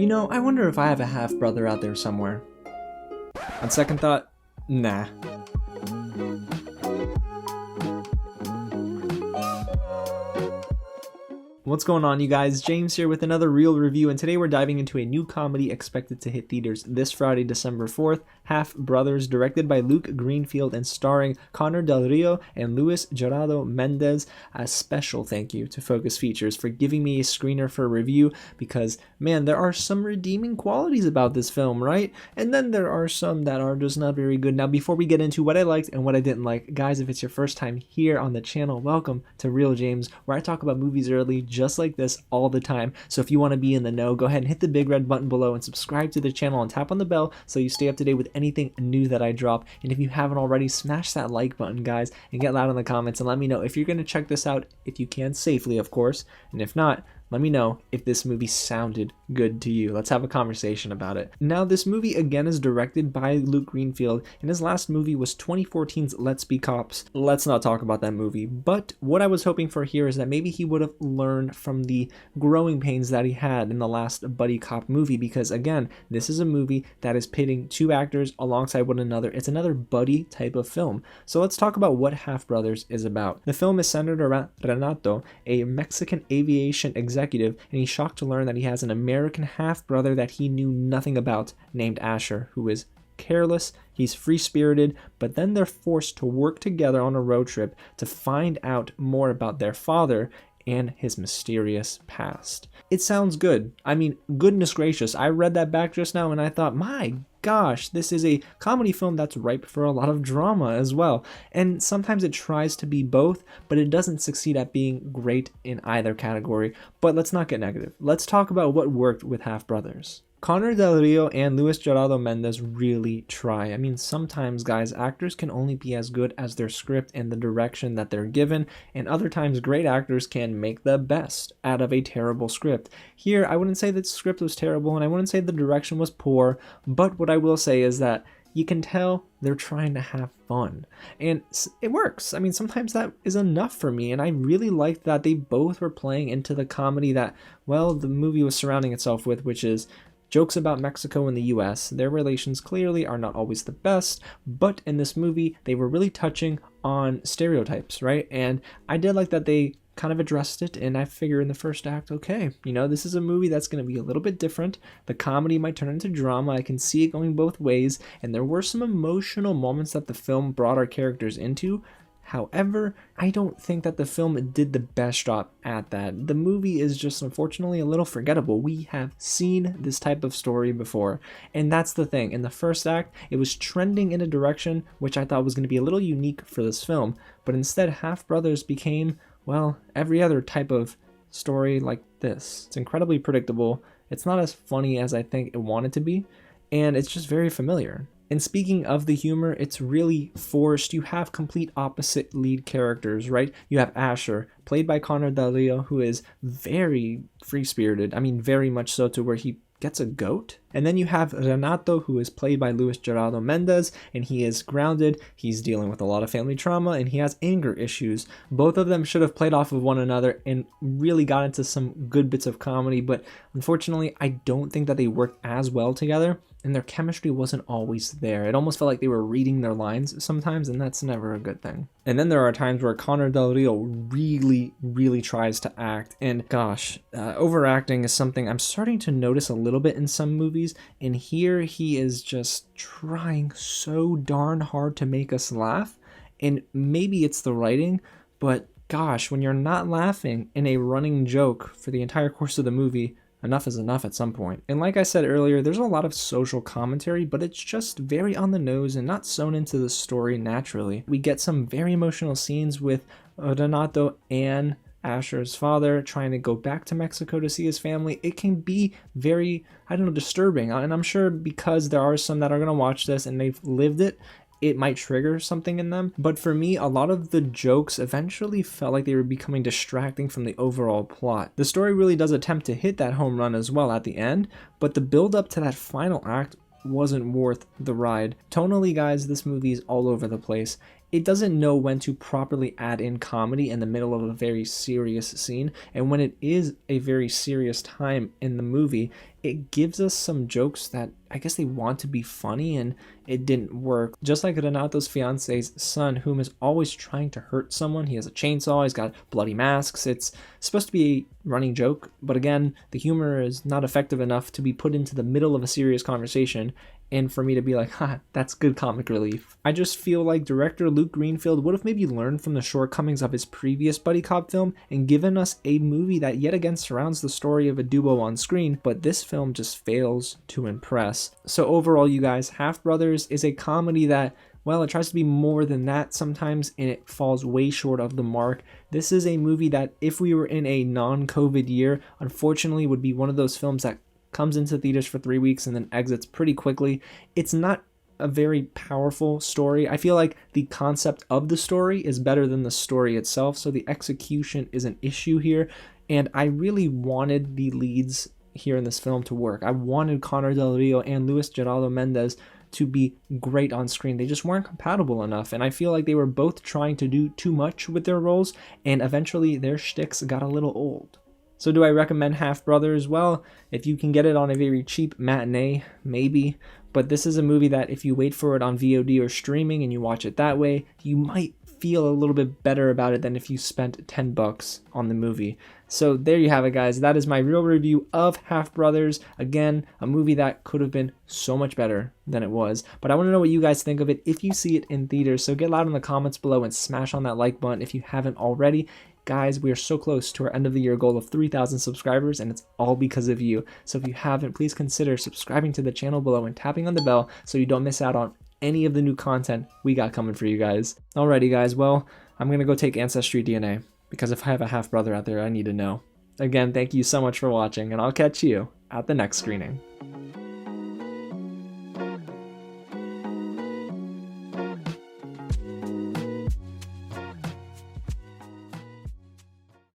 You know, I wonder if I have a half-brother out there somewhere. On second thought, nah. What's going on, you guys? James here with another Real Review, and today we're diving into a new comedy expected to hit theaters this Friday, December 4th, Half Brothers, directed by Luke Greenfield and starring Connor Del Rio and Gerardo Méndez. A special thank you to Focus Features for giving me a screener for a review, because, man, there are some redeeming qualities about this film, right? And then there are some that are just not very good. Now, before we get into what I liked and what I didn't like, guys, if it's your first time here on the channel, welcome to Real James, where I talk about movies early, just like this all the time. So if you want to be in the know, go ahead and hit the big red button below and subscribe to the channel and tap on the bell so you stay up to date with anything new that I drop. And if you haven't already, smash that like button, guys, and get loud in the comments and let me know if you're going to check this out, if you can safely, of course, and if not, let me know if this movie sounded good to you. Let's have a conversation about it. Now, this movie again is directed by Luke Greenfield, and his last movie was 2014's Let's Be Cops. Let's not talk about that movie, but what I was hoping for here is that maybe he would have learned from the growing pains that he had in the last buddy cop movie, because again, this is a movie that is pitting two actors alongside one another. It's another buddy type of film. So let's talk about what Half Brothers is about. The film is centered around Renato, a Mexican aviation executive, and he's shocked to learn that he has an American half-brother that he knew nothing about, named Asher, who is careless, he's free-spirited, but then they're forced to work together on a road trip to find out more about their father and his mysterious past. It sounds good. I mean, goodness gracious, I read that back just now and I thought, my gosh, this is a comedy film that's ripe for a lot of drama as well. And sometimes it tries to be both, but it doesn't succeed at being great in either category. But let's not get negative. Let's talk about what worked with Half Brothers. Connor Del Rio and Gerardo Méndez really try. I mean, sometimes, guys, actors can only be as good as their script and the direction that they're given, and other times great actors can make the best out of a terrible script. Here, I wouldn't say that the script was terrible, and I wouldn't say the direction was poor, but what I will say is that you can tell they're trying to have fun, and it works. I mean, sometimes that is enough for me, and I really liked that they both were playing into the comedy that, well, the movie was surrounding itself with, which is jokes about Mexico and the US. Their relations clearly are not always the best, but in this movie, they were really touching on stereotypes, right? And I did like that they kind of addressed it, and I figure in the first act, okay, you know, this is a movie that's going to be a little bit different. The comedy might turn into drama. I can see it going both ways, and there were some emotional moments that the film brought our characters into. However, I don't think that the film did the best job at that. The movie is just unfortunately a little forgettable. We have seen this type of story before, and that's the thing. In the first act, it was trending in a direction which I thought was going to be a little unique for this film, but instead Half Brothers became, well, every other type of story like this. It's incredibly predictable. It's not as funny as I think it wanted to be, and it's just very familiar. And speaking of the humor, it's really forced. You have complete opposite lead characters, right? You have Asher, played by Connor Del Rio, who is very free-spirited. I mean, very much so, to where he gets a goat. And then you have Renato, who is played by Gerardo Méndez, and he is grounded, he's dealing with a lot of family trauma, and he has anger issues. Both of them should have played off of one another and really got into some good bits of comedy, but unfortunately, I don't think that they worked as well together, and their chemistry wasn't always there. It almost felt like they were reading their lines sometimes, and that's never a good thing. And then there are times where Connor Del Rio really tries to act, and gosh, overacting is something I'm starting to notice a little bit in some movies, and here he is just trying so darn hard to make us laugh, and maybe it's the writing, but gosh, when you're not laughing in a running joke for the entire course of the movie, enough is enough at some point. And like I said earlier, there's a lot of social commentary, but it's just very on the nose and not sewn into the story naturally. We get some very emotional scenes with Renato and Asher's father trying to go back to Mexico to see his family. It can be very, I don't know, disturbing. And I'm sure because there are some that are going to watch this and they've lived it, it might trigger something in them. But for me, a lot of the jokes eventually felt like they were becoming distracting from the overall plot. The story really does attempt to hit that home run as well at the end, but the build up to that final act wasn't worth the ride. Tonally, guys, this movie is all over the place. It doesn't know when to properly add in comedy in the middle of a very serious scene, and when it is a very serious time in the movie, it gives us some jokes that I guess they want to be funny and it didn't work. Just like Renato's fiance's son, whom is always trying to hurt someone. He has a chainsaw, he's got bloody masks. It's supposed to be a running joke, but again, the humor is not effective enough to be put into the middle of a serious conversation and for me to be like, ha, that's good comic relief. I just feel like director Luke Greenfield would have maybe learned from the shortcomings of his previous buddy cop film and given us a movie that yet again surrounds the story of a duo on screen, but this film just fails to impress. So overall, you guys, Half Brothers is a comedy that, well, it tries to be more than that sometimes, and it falls way short of the mark. This is a movie that, if we were in a non-COVID year, unfortunately would be one of those films that comes into theaters for 3 weeks and then exits pretty quickly. It's not a very powerful story. I feel like the concept of the story is better than the story itself, so the execution is an issue here, and I really wanted the leads here in this film to work. I wanted Connor Del Rio and Gerardo Méndez to be great on screen. They just weren't compatible enough, and I feel like they were both trying to do too much with their roles, and eventually their shticks got a little old. So do I recommend Half Brothers? Well, if you can get it on a very cheap matinee, maybe. But this is a movie that if you wait for it on VOD or streaming and you watch it that way, you might feel a little bit better about it than if you spent $10 on the movie. So there you have it, guys. That is my real review of Half Brothers. Again, a movie that could have been so much better than it was. But I want to know what you guys think of it if you see it in theaters. So get loud in the comments below and smash on that like button if you haven't already. Guys, we are so close to our end of the year goal of 3,000 subscribers, and it's all because of you. So if you haven't, please consider subscribing to the channel below and tapping on the bell so you don't miss out on any of the new content we got coming for you guys. Alrighty, guys, well, I'm going to go take Ancestry DNA, because if I have a half brother out there, I need to know. Again, thank you so much for watching, and I'll catch you at the next screening.